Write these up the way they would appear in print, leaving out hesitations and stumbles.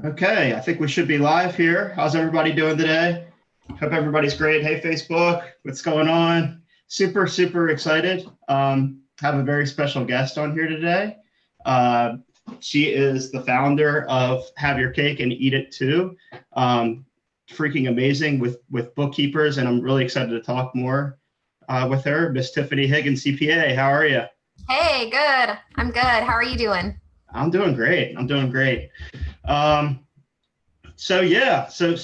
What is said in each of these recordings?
Okay, I think we should be live here. How's everybody doing today? Hope everybody's great. Hey, Facebook, what's going on? Super, super excited. Have a very special guest on here today. She is the founder of Have Your Cake and Eat It Too. Freaking amazing with Bookkeepers, and I'm really excited to talk more with her. Miss Tiffani Higgins, CPA. How are you? Hey, good. I'm good. How are you doing? I'm doing great. I'm doing great. Um, so yeah, so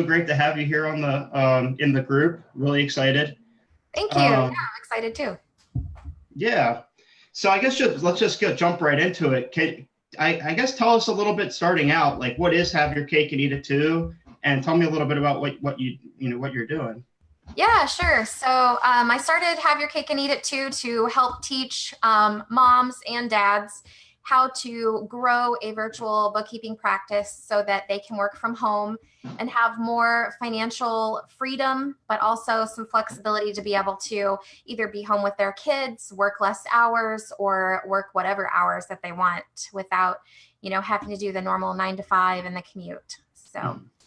great to have you here on the in the group. Really excited. Thank you. Yeah, Um, I'm excited too. yeah. So I guess let's just jump right into it. I guess tell us a little bit starting out, like what is Have Your Cake and Eat It Too, and tell me a little bit about what what you're doing. Yeah, sure. So I started Have Your Cake and Eat It Too to help teach moms and dads how to grow a virtual bookkeeping practice so that they can work from home and have more financial freedom, but also some flexibility to be able to either be home with their kids, work less hours, or work whatever hours that they want without, having to do the normal 9 to 5 and the commute. So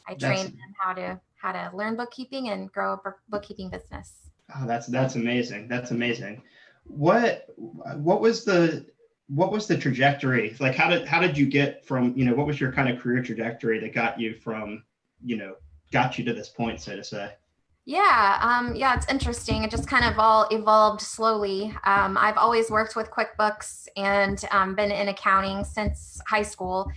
I That's trained them how to learn bookkeeping and grow a bookkeeping business. oh, that's amazing. That's amazing. What was the trajectory? Like how did you get from, what was your kind of career trajectory that got you from, got you to this point, so to say? Yeah, it's interesting. It just kind of all evolved slowly. I've always worked with QuickBooks and been in accounting since high school.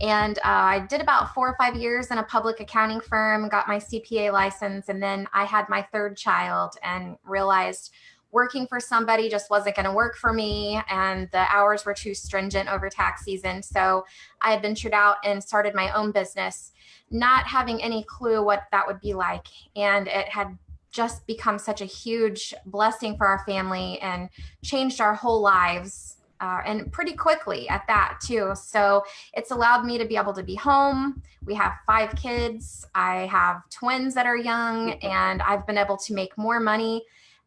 And I did about 4 or 5 years in a public accounting firm, got my CPA license, and then I had my third child and realized working for somebody just wasn't going to work for me, and the hours were too stringent over tax season. So I had ventured out and started my own business, not having any clue what that would be like. And it had just become such a huge blessing for our family and changed our whole lives. And pretty quickly at that too. So it's allowed me to be able to be home. We have 5 kids. I have twins that are young, and I've been able to make more money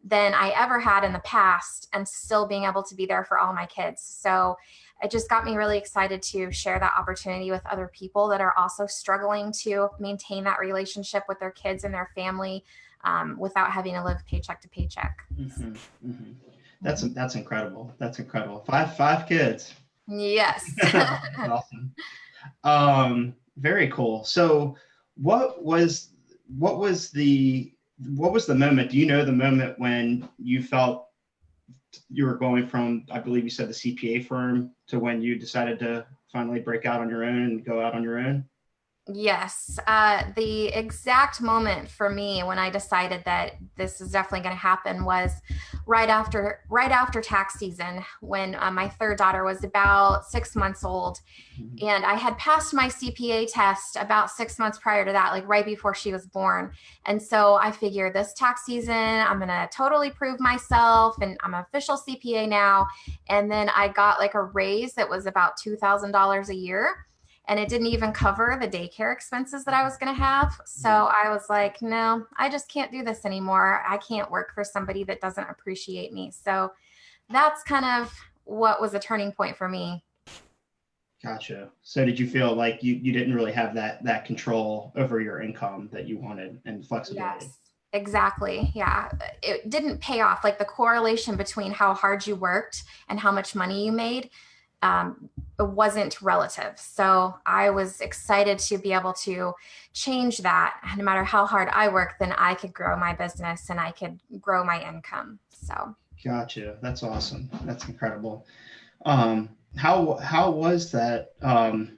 than I ever had in the past and still being able to be there for all my kids. So it just got me really excited to share that opportunity with other people that are also struggling to maintain that relationship with their kids and their family, without having to live paycheck to paycheck. Hmm. Hmm. That's incredible. That's incredible. Five kids. Yes. That's awesome. Very cool. So what was what was the what was the moment? Do you know the moment when you felt you were going from, I believe you said the CPA firm, to when you decided to finally break out on your own and go out on your own? Yes, the exact moment for me when I decided that this is definitely going to happen was right after tax season, when my third daughter was about 6 months old, Mhm. and I had passed my CPA test about 6 months prior to that, like right before she was born. And so I figured this tax season, I'm going to totally prove myself, and I'm an official CPA now. And then I got like a raise that was about $2,000 a year, and it didn't even cover the daycare expenses that I was going to have. So I was like, no, I just can't do this anymore. I can't work for somebody that doesn't appreciate me. So that's kind of what was a turning point for me. Gotcha. So did you feel like you didn't really have that control over your income that you wanted and flexibility? Yes, exactly. Yeah. It didn't pay off. Like the correlation between how hard you worked and how much money you made, it wasn't relative. So I was excited to be able to change that. No matter how hard I worked, then I could grow my business and I could grow my income. So Gotcha. That's awesome. That's incredible. How was that? I'm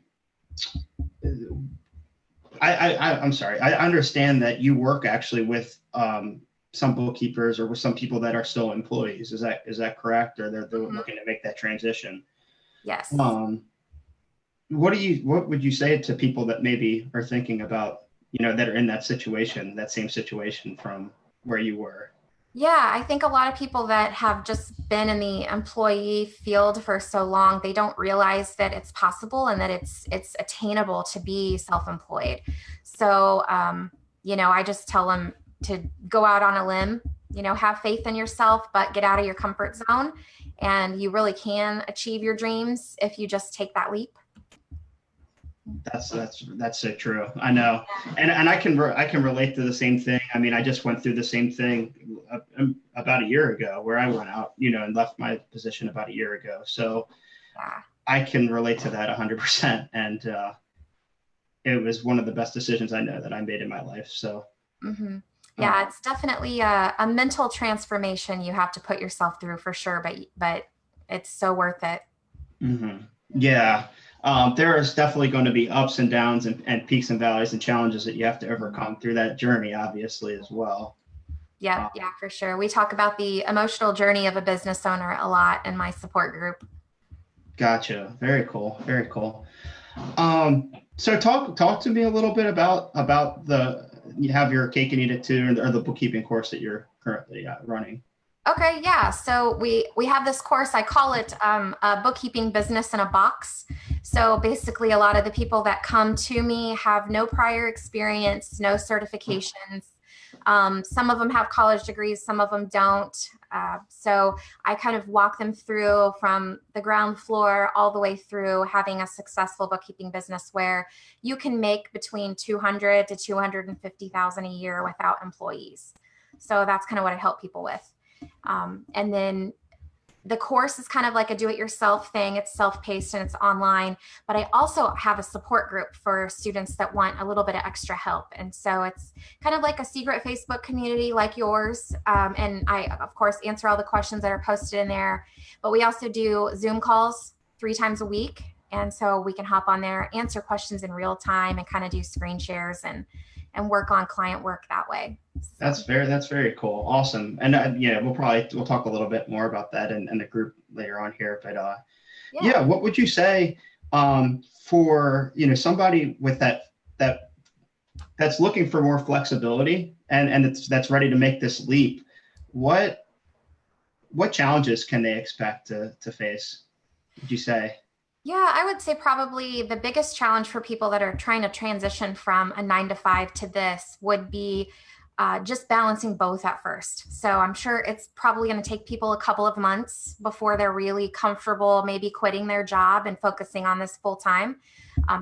sorry. I understand that you work actually with some bookkeepers or with some people that are still employees. Is that correct? Or they're mhm, looking to make that transition. yes. Um, what would you say to people that maybe are thinking about, that are in that situation, that same situation from where you were? Yeah, I think a lot of people that have just been in the employee field for so long, they don't realize that it's possible and that it's attainable to be self-employed. So, I just tell them to go out on a limb, have faith in yourself, but get out of your comfort zone, and you really can achieve your dreams if you just take that leap. That's so true. I know, and I can relate to the same thing. I mean, I just went through the same thing about a year ago, where I went out, and left my position about a year ago. So Yeah. I can relate to that 100%. And it was one of the best decisions I know that I made in my life. So hmm uh, Yeah, it's definitely a mental transformation you have to put yourself through for sure, but it's so worth it. mhm. Yeah. There is definitely going to be ups and downs and peaks and valleys and challenges that you have to overcome through that journey, obviously, as well. Yeah, Uh, yeah, for sure. We talk about the emotional journey of a business owner a lot in my support group. Gotcha. Very cool. Very cool. So talk to me a little bit about the you have your cake and eat it too, or the bookkeeping course that you're currently running. Okay, yeah. So we have this course. I call it a bookkeeping business in a box. So basically, a lot of the people that come to me have no prior experience, no certifications. Some of them have college degrees, some of them don't. So I kind of walk them through from the ground floor all the way through having a successful bookkeeping business where you can make between 200 to 250,000 a year without employees. So that's kind of what I help people with. And then the course is kind of like a do-it-yourself thing. It's self-paced and it's online, but I also have a support group for students that want a little bit of extra help. And so it's kind of like a secret Facebook community like yours. And I, of course, answer all the questions that are posted in there, but we also do Zoom calls 3 times a week. And so we can hop on there, answer questions in real time and kind of do screen shares and work on client work that way. So. That's very cool. Awesome. And yeah, we'll talk a little bit more about that in the group later on here. But Yeah. yeah, what would you say for somebody with that that's looking for more flexibility and that's ready to make this leap? What challenges can they expect to face? Would you say? Yeah, I would say probably the biggest challenge for people that are trying to transition from a 9 to 5 to this would be just balancing both at first. So I'm sure it's probably going to take people a couple of months before they're really comfortable, maybe quitting their job and focusing on this full time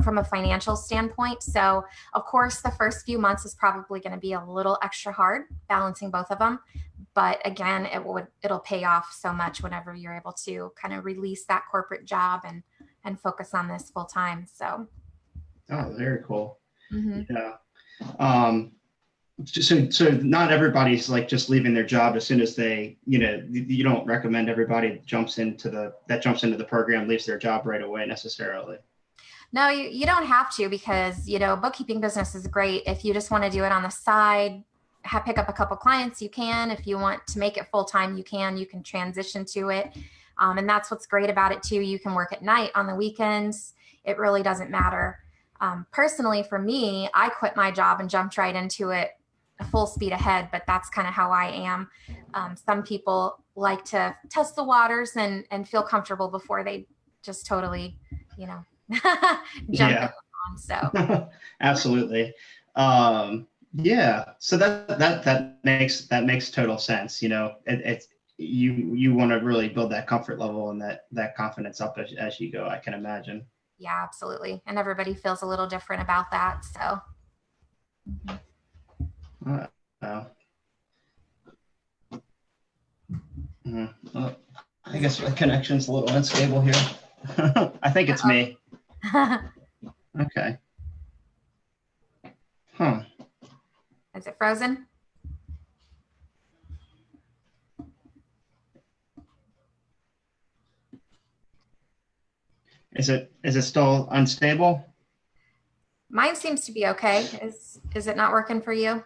from a financial standpoint. So, of course, the first few months is probably going to be a little extra hard balancing both of them. But again, it'll pay off so much whenever you're able to kind of release that corporate job and focus on this full time. So, Oh, very cool. mhm. Yeah. Um, so not everybody's like just leaving their job as soon as they, you don't recommend everybody jumps into the program, leaves their job right away necessarily. No, you don't have to because, bookkeeping business is great. If you just want to do it on the side, pick up a couple clients, you can. If you want to make it full time, you can transition to it. And that's what's great about it too. You can work at night, on the weekends. It really doesn't matter. Personally, for me, I quit my job and jumped right into it full speed ahead, but that's kind of how I am. Some people like to test the waters and feel comfortable before they just totally, you know, jump Yeah, on. So, absolutely. Yeah, so that makes total sense. It's you want to really build that comfort level and that confidence up as you go. I can imagine. yeah, absolutely. And everybody feels a little different about that. So, Uh, uh, well, I guess the connection's a little unstable here. I think it's me. Okay. Huh. is it frozen? Is it still unstable? Mine seems to be okay. Is it not working for you?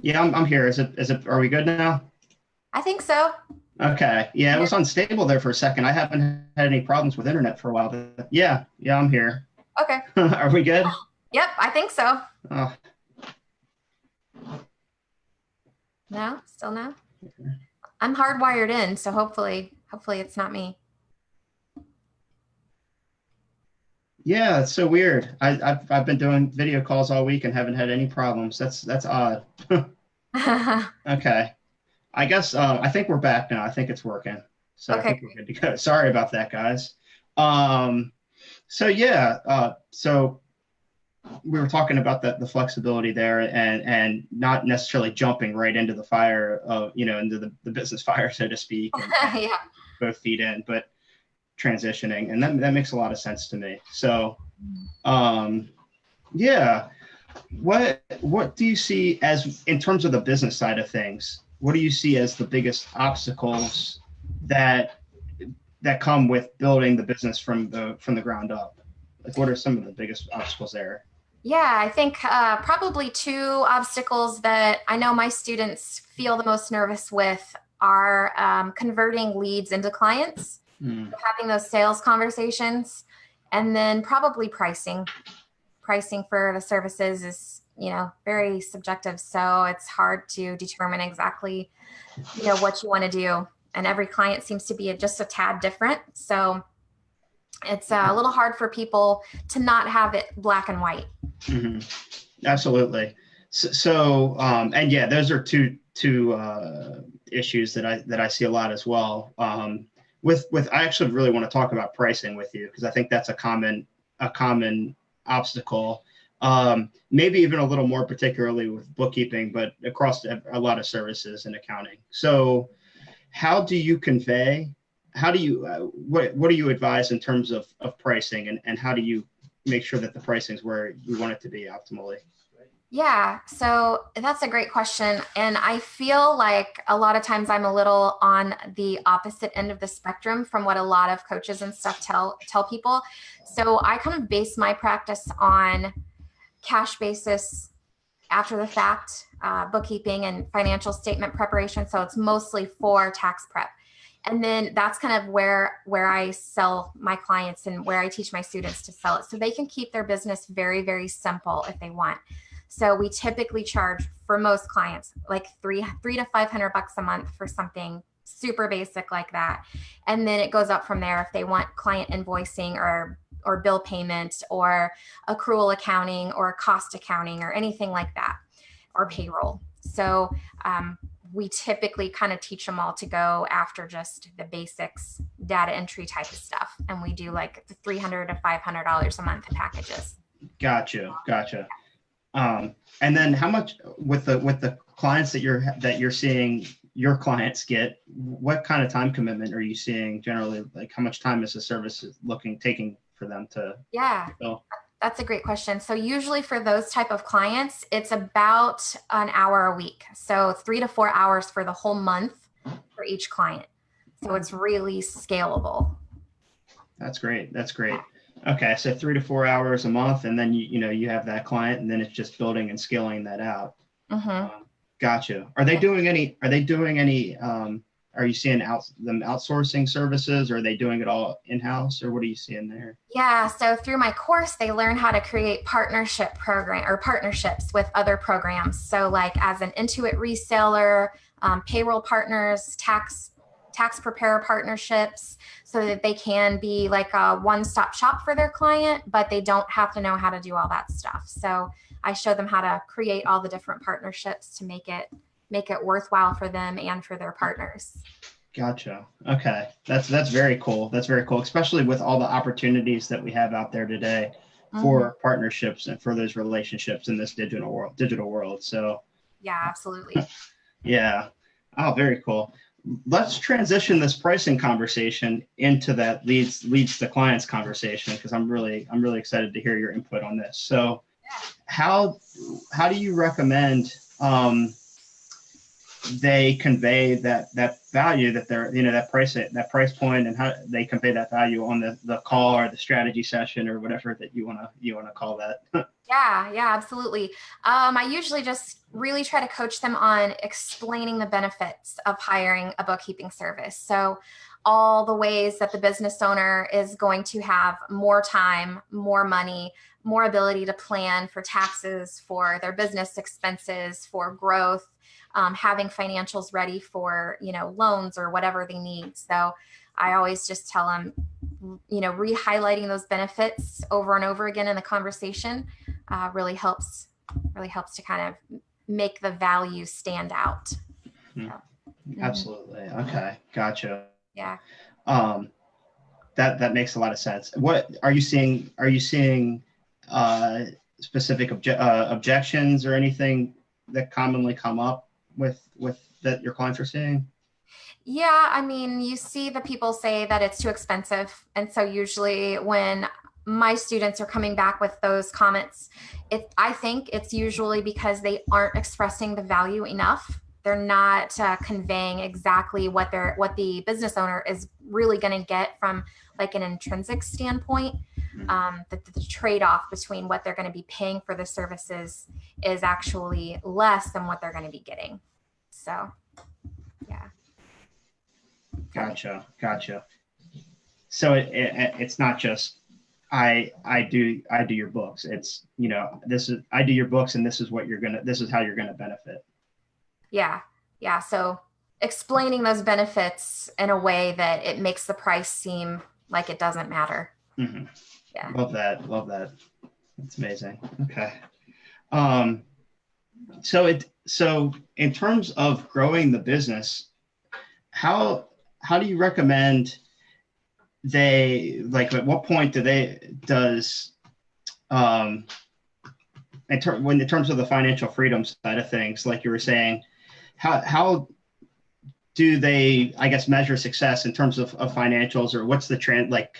Yeah, I'm here. Are we good now? I think so. Okay. Yeah, it was unstable there for a second. I haven't had any problems with internet for a while, but yeah, I'm here. Okay. Are we good? Yep, I think so. Oh, No, still no. I'm hardwired in, so hopefully it's not me. yeah, it's so weird. I've been doing video calls all week and haven't had any problems. That's odd. Okay. I guess I think we're back now. I think it's working. So I Okay. think we're good to go. Sorry about that, guys. Um, So yeah, so we were talking about the flexibility there, and not necessarily jumping right into the fire of, into the business fire, so to speak, and Yeah. both feet in, but transitioning, and that makes a lot of sense to me. So um, yeah, what do you see as, in terms of the business side of things, what do you see as the biggest obstacles that come with building the business from the ground up? Like, what are some of the biggest obstacles there? Yeah, I think probably two obstacles that I know my students feel the most nervous with are converting leads into clients, Mm, having those sales conversations, and then probably pricing. Pricing for the services is, very subjective. So it's hard to determine exactly, what you want to do. And every client seems to be just a tad different. So it's a little hard for people to not have it black and white. mhm. Absolutely. And yeah, those are two issues that I see a lot as well. With I actually really want to talk about pricing with you, because I think that's a common obstacle. Maybe even a little more particularly with bookkeeping, but across a lot of services and accounting. So, how do you convey? How do you what do you advise in terms of pricing, and how do you make sure that the pricing is where you want it to be optimally? Yeah, so that's a great question. And I feel like a lot of times I'm a little on the opposite end of the spectrum from what a lot of coaches and stuff tell people. So I kind of base my practice on cash basis after the fact, bookkeeping and financial statement preparation. So it's mostly for tax prep. And then that's kind of where I sell my clients and where I teach my students to sell it. So they can keep their business very, very simple if they want. So we typically charge for most clients like three to $500 a month for something super basic like that. And then it goes up from there if they want client invoicing or bill payment or accrual accounting or cost accounting or anything like that, or payroll. So we typically kind of teach them all to go after just the basics, data entry type of stuff. And we do like the $300 to $500 a month in packages. Gotcha. And then how much with the clients that you're seeing your clients get, what kind of time commitment are you seeing generally? Like, how much time is the service taking for them to Yeah, fill? that's a great question. So usually for those type of clients, it's about an hour a week. So 3 to 4 hours for the whole month for each client. So it's really scalable. That's great. Okay, so 3 to 4 hours a month, and then you have that client, and then it's just building and scaling that out. Mm-hmm. Gotcha. Are they doing any? Are you seeing them outsourcing services? Or are they doing it all in house, or what are you seeing there? Yeah, so through my course, they learn how to create partnerships with other programs. So, like as an Intuit reseller, payroll partners, tax preparer partnerships, so that they can be like a one-stop shop for their client, but they don't have to know how to do all that stuff. So I show them how to create all the different partnerships to make it worthwhile for them and for their partners. Gotcha. Okay, that's very cool. That's very cool, especially with all the opportunities that we have out there today Mm-hmm. for partnerships and for those relationships in this digital world. So Yeah, absolutely. yeah. Oh, very cool. Let's transition this pricing conversation into that leads to clients conversation, because I'm really excited to hear your input on this. So how do you recommend they convey that value, that they're, that price point, and how they convey that value on the call or the strategy session or whatever that you want to call that? Yeah, absolutely. I usually just really try to coach them on explaining the benefits of hiring a bookkeeping service. So, all the ways that the business owner is going to have more time, more money, more ability to plan for taxes, for their business expenses, for growth, having financials ready for, loans or whatever they need. So, I always just tell them, re-highlighting those benefits over and over again in the conversation really helps to kind of make the value stand out. So, Absolutely. Okay. Gotcha. yeah. Um, that makes a lot of sense. What are you seeing? Are you seeing specific objections or anything that commonly come up with that your clients are seeing? Yeah, I mean, you see the people say that it's too expensive. And so usually when my students are coming back with those comments, I think it's usually because they aren't expressing the value enough. They're not conveying exactly what the business owner is really going to get from like an intrinsic standpoint. The trade-off between what they're going to be paying for the services is actually less than what they're going to be getting. So, yeah. Gotcha. So it's not just I do your books. It's, I do your books, and this is how you're gonna benefit. Yeah. So explaining those benefits in a way that it makes the price seem like it doesn't matter. Mm-hmm. Yeah. Love that. That's amazing. Okay. So in terms of growing the business, how do you recommend at what point does in terms of the financial freedom side of things, like you were saying, how do they, I guess, measure success in terms of financials, or what's the trend like?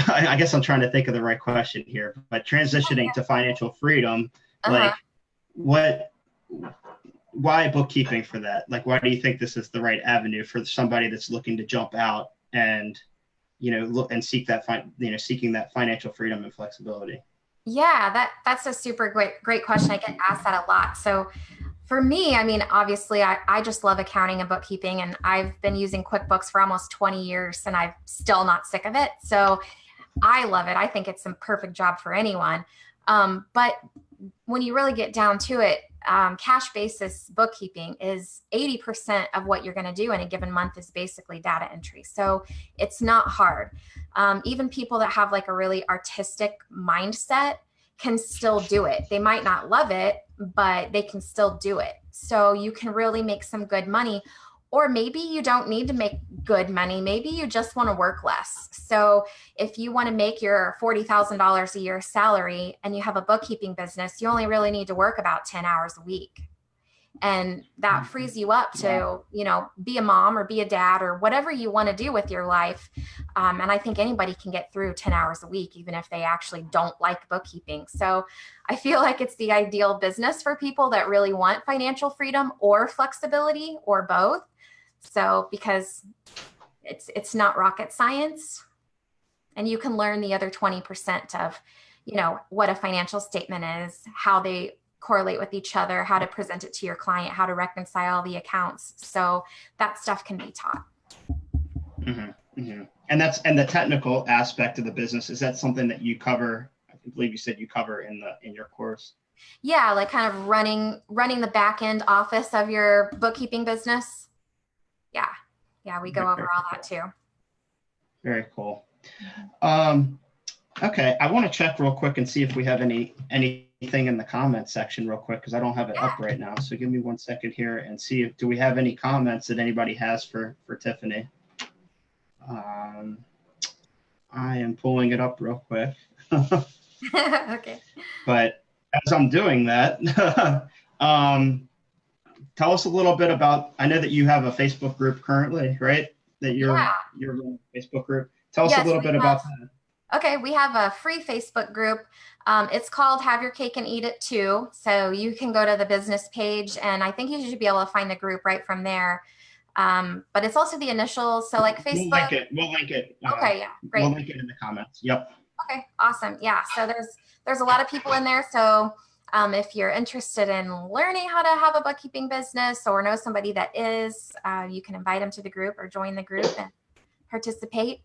I guess I'm trying to think of the right question here, but transitioning to financial freedom, like why bookkeeping for that? Like, why do you think this is the right avenue for somebody that's looking to jump out and, look and seeking that financial freedom and flexibility? Yeah, that's a super great question. I get asked that a lot. So for me, I mean, obviously I just love accounting and bookkeeping, and I've been using QuickBooks for almost 20 years and I'm still not sick of it. So I love it. I think it's a perfect job for anyone. But when you really get down to it, cash basis bookkeeping is 80% of what you're going to do in a given month is basically data entry. So it's not hard. Even people that have like a really artistic mindset can still do it. They might not love it, but they can still do it. So you can really make some good money. Or maybe you don't need to make good money. Maybe you just want to work less. So if you want to make your $40,000 a year salary and you have a bookkeeping business, you only really need to work about 10 hours a week. And that frees you up to, be a mom or be a dad or whatever you want to do with your life. And I think anybody can get through 10 hours a week, even if they actually don't like bookkeeping. So I feel like it's the ideal business for people that really want financial freedom or flexibility or both. So because it's not rocket science, and you can learn the other 20% of, what a financial statement is, how they correlate with each other, how to present it to your client, how to reconcile the accounts. So that stuff can be taught. Mm-hmm, mm-hmm. And the technical aspect of the business, is that something that you cover? I believe you said you cover in your course. Yeah, like kind of running the back end office of your bookkeeping business. Yeah, we go over all that too. Very cool. Okay, I want to check real quick and see if we have anything in the comments section real quick, because I don't have it up right now. So give me 1 second here and see do we have any comments that anybody has for Tiffani. I am pulling it up real quick. Okay. But as I'm doing that, tell us a little bit about, I know that you have a Facebook group currently, right? That you're in a Facebook group. Tell us a little bit about that. Okay, we have a free Facebook group. It's called Have Your Cake and Eat It Too. So you can go to the business page, and I think you should be able to find the group right from there. But it's also the initials. So like Facebook. We'll link it. Okay, yeah, great. We'll link it in the comments. Yep. Okay, awesome. Yeah, so there's a lot of people in there. So if you're interested in learning how to have a bookkeeping business or know somebody that is, you can invite them to the group or join the group and participate.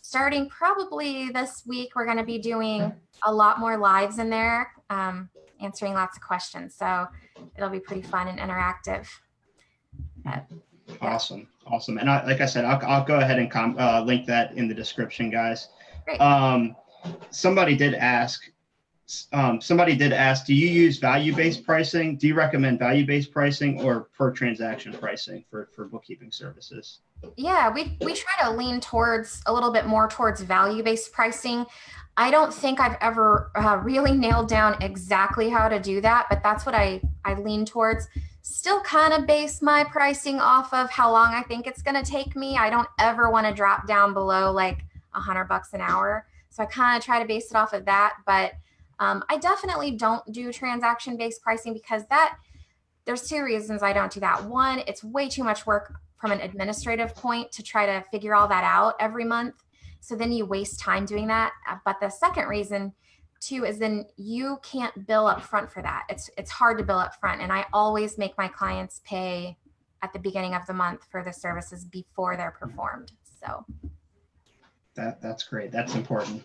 Starting probably this week, we're going to be doing a lot more lives in there, answering lots of questions. So it'll be pretty fun and interactive. Awesome. And like I said, I'll go ahead and link that in the description, guys. Great. Somebody did ask, do you use value-based pricing? Do you recommend value-based pricing or per transaction pricing for bookkeeping services? Yeah, we try to lean towards a little bit more towards value-based pricing. I don't think I've ever really nailed down exactly how to do that, but that's what I lean towards. Still kind of base my pricing off of how long I think it's going to take me. I don't ever want to drop down below like $100 an hour. So I kind of try to base it off of that, but I definitely don't do transaction-based pricing because that there's two reasons I don't do that. One, it's way too much work from an administrative point to try to figure all that out every month. So then you waste time doing that. But the second reason too is then you can't bill up front for that. It's hard to bill up front. And I always make my clients pay at the beginning of the month for the services before they're performed. So That's great. That's important.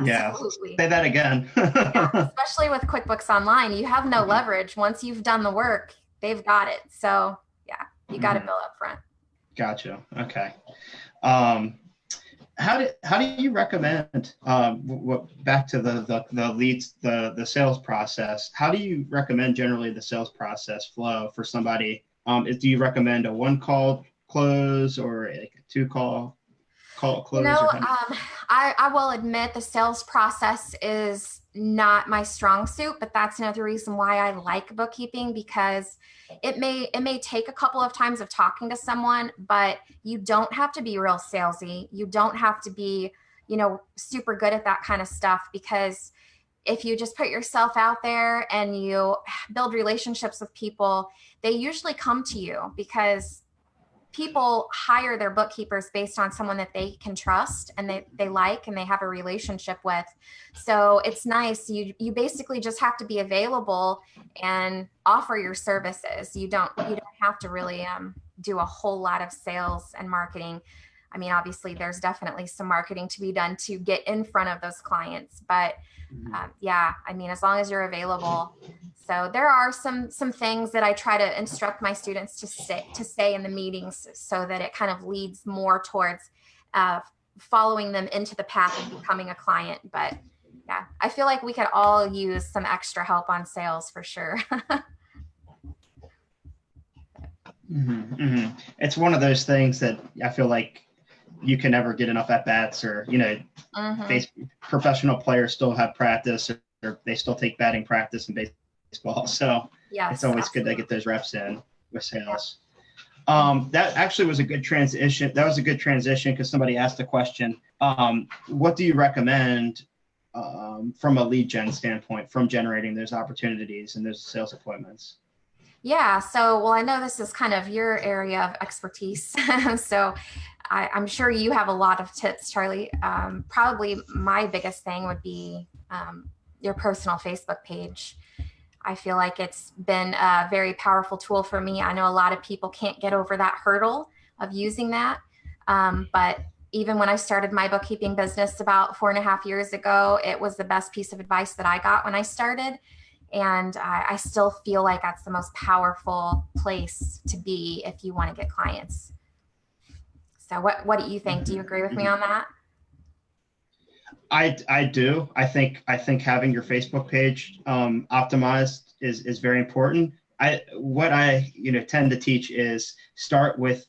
Yeah. absolutely. Say that again. Yeah, especially with QuickBooks Online, you have no leverage. Once you've done the work, they've got it. So yeah, you got to bill up front. Gotcha. Okay. How do you recommend back to the leads, the sales process? How do you recommend generally the sales process flow for somebody? Do you recommend a one call close or like a two call close? You know, I will admit the sales process is not my strong suit, but that's another reason why I like bookkeeping because it may take a couple of times of talking to someone, but you don't have to be real salesy. You don't have to be, super good at that kind of stuff because if you just put yourself out there and you build relationships with people, they usually come to you because people hire their bookkeepers based on someone that they can trust and they like and they have a relationship with. So it's nice. You basically just have to be available and offer your services. You don't have to really do a whole lot of sales and marketing. I mean, obviously there's definitely some marketing to be done to get in front of those clients, but yeah, I mean, as long as you're available. So there are some things that I try to instruct my students to say in the meetings so that it kind of leads more towards following them into the path of becoming a client. But yeah, I feel like we could all use some extra help on sales for sure. It's one of those things that I feel like you can never get enough at bats, or professional players still have practice, or they still take batting practice in baseball. So Yes, it's always absolutely. good to get those reps in with sales. That actually was a good transition. That was a good transition because somebody asked a question. What do you recommend from a lead gen standpoint from generating those opportunities and those sales appointments? Yeah. So, well, I know this is kind of your area of expertise. So I'm sure you have a lot of tips, Charlie. Probably my biggest thing would be your personal Facebook page. I feel like it's been a very powerful tool for me. I know a lot of people can't get over that hurdle of using that. But even when I started my bookkeeping business about 4.5 years ago, it was the best piece of advice that I got when I started. And I still feel like that's the most powerful place to be if you want to get clients. So what do you think? Do you agree with me on that? I do. I think having your Facebook page optimized is very important. What I tend to teach is start with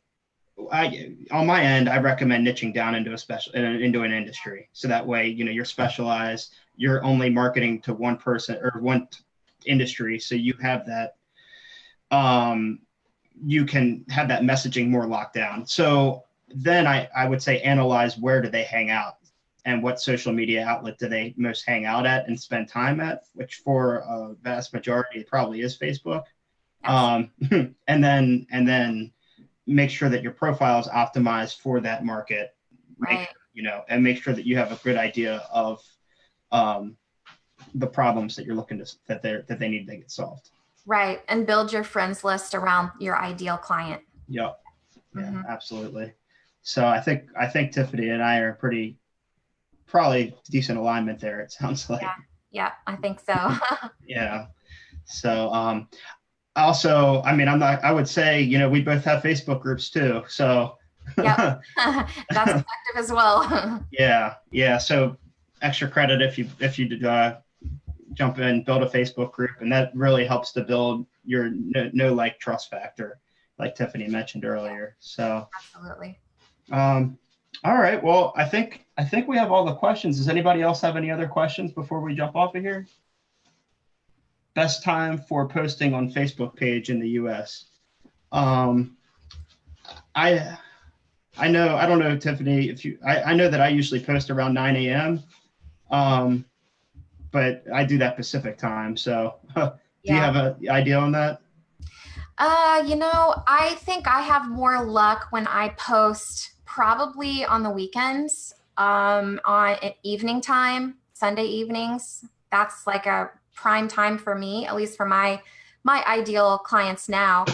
on my end, I recommend niching down into into an industry. So that way, you're specialized, you're only marketing to one person or one industry. So you have that, you can have that messaging more locked down. So then I would say analyze where do they hang out and what social media outlet do they most hang out at and spend time at, which for a vast majority, it probably is Facebook. And then make sure that your profile is optimized for that market, Right. And make sure that you have a good idea of the problems that you're looking to that they need to get solved. Right. And build your friends list around your ideal client. Yep. Yeah, absolutely. So I think Tiffany and I are probably decent alignment there. It sounds like. Yeah, I think so. Yeah. So also, I mean, I would say, we both have Facebook groups too. So Yep. That's effective as well. Yeah. So extra credit if you jump in, build a Facebook group, and that really helps to build your know like trust factor. like Tiffany mentioned earlier. So, Absolutely. All right. Well, I think we have all the questions. Does anybody else have any other questions before we jump off of here? Best time for posting on Facebook page in the U.S. I know, I don't know, Tiffany, if you, I know that I usually post around 9 a.m. But I do that Pacific time. So do you have an idea on that? I think I have more luck when I post probably on the weekends, on evening time, Sunday evenings. That's like a prime time for me, at least for my ideal clients now.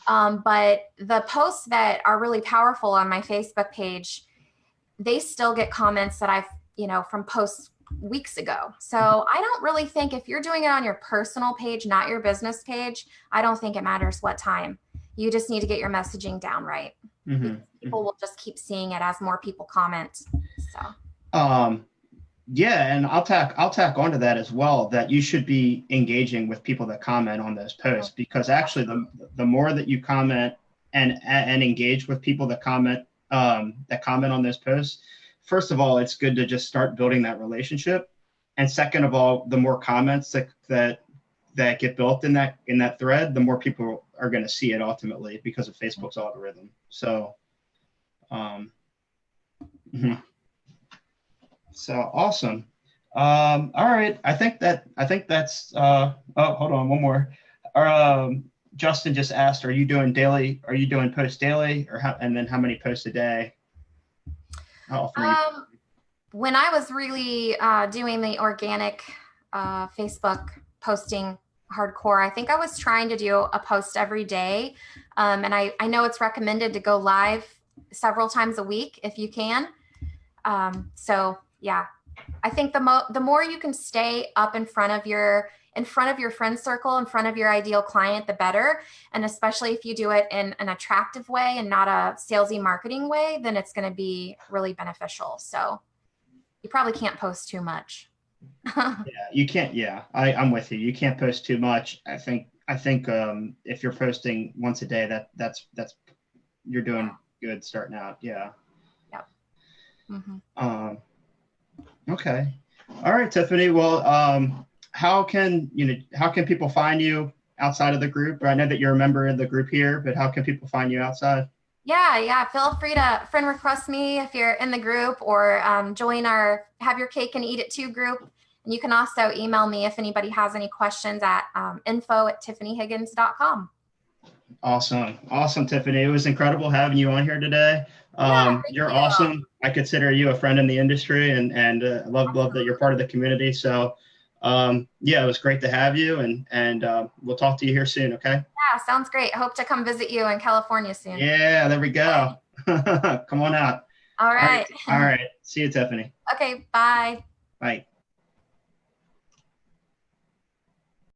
But the posts that are really powerful on my Facebook page, they still get comments that from posts weeks ago. So I don't really think if you're doing it on your personal page, not your business page, I don't think it matters what time. You just need to get your messaging down right. Mm-hmm. People will just keep seeing it as more people comment. So. Yeah, and I'll tack onto that as well, that you should be engaging with people that comment on those posts, because actually the more that you comment and engage with people that comment on those posts, first of all, it's good to just start building that relationship. And second of all, the more comments that get built in that thread, the more people are going to see it ultimately because of Facebook's algorithm. So, So awesome. All right. I think that's oh, hold on, one more. Justin just asked, are you doing posts daily, or and then how many posts a day? How often when I was really doing the organic Facebook posting hardcore, I think I was trying to do a post every day. And I know it's recommended to go live several times a week if you can. So yeah, I think the more you can stay up in front of your friend circle, in front of your ideal client, the better. And especially if you do it in an attractive way and not a salesy marketing way, then it's going to be really beneficial. So you probably can't post too much. Yeah, you can't. Yeah, I'm with you. You can't post too much. I think if you're posting once a day, that's you're doing good starting out. Yeah. Yep. Mm-hmm. Okay. All right, Tiffany. Well, how can people find you outside of the group? I know that you're a member of the group here, but how can people find you outside? Yeah. Feel free to friend request me if you're in the group, or join our Have Your Cake and Eat It Too group. And you can also email me if anybody has any questions at info@tiffanihiggins.com. Awesome, Tiffany. It was incredible having you on here today. You're you. awesome. I consider you a friend in the industry, and love that you're part of the community. So, it was great to have you, and we'll talk to you here soon. Okay. Yeah, sounds great. Hope to come visit you in California soon. Yeah, there we go. Come on out. All right. All right. See you, Tiffany. Okay. Bye. Bye.